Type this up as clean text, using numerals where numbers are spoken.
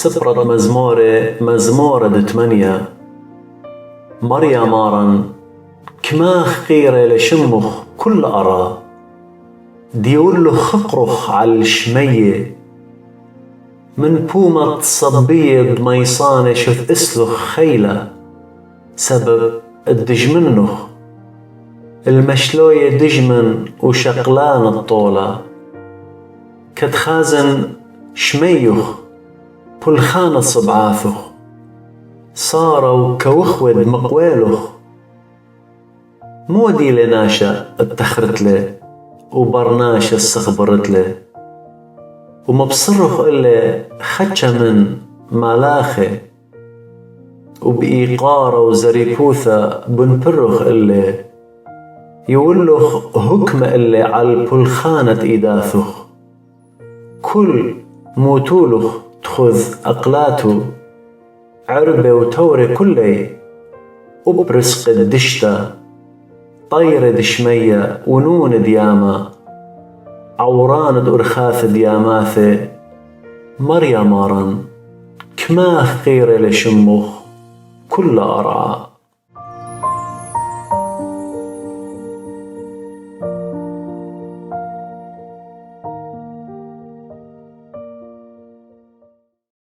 سبرة مزمورة دتمنيا مريا مارن كماخ قيرة لشمخ كل أرى ديولو خقرخ على الشمية من بومة صبيض ميصانة شث اسلخ خيلة سبب الدجمنخ المشلوية دجمن وشقلان الطولة كتخازن شميخ بلخان صبعاثخ صاروا كوخود مقوالخ مودي لناشا اتخرت له وبرناشا استخبرت له ومبصرخ إلا خدشة من ملاخه وبإيقارة وزريبوثة بنبرخ إلا يولخ هكمة إلا على البلخانة إيداثخ كل موتولخ تخذ أقلاته عربة وتوري كلي وبرسق الدشتة طير دشمية ونون دياما عوران أرخاث دياماثة مريا مارن كماخ خير لشمخ كل أرعى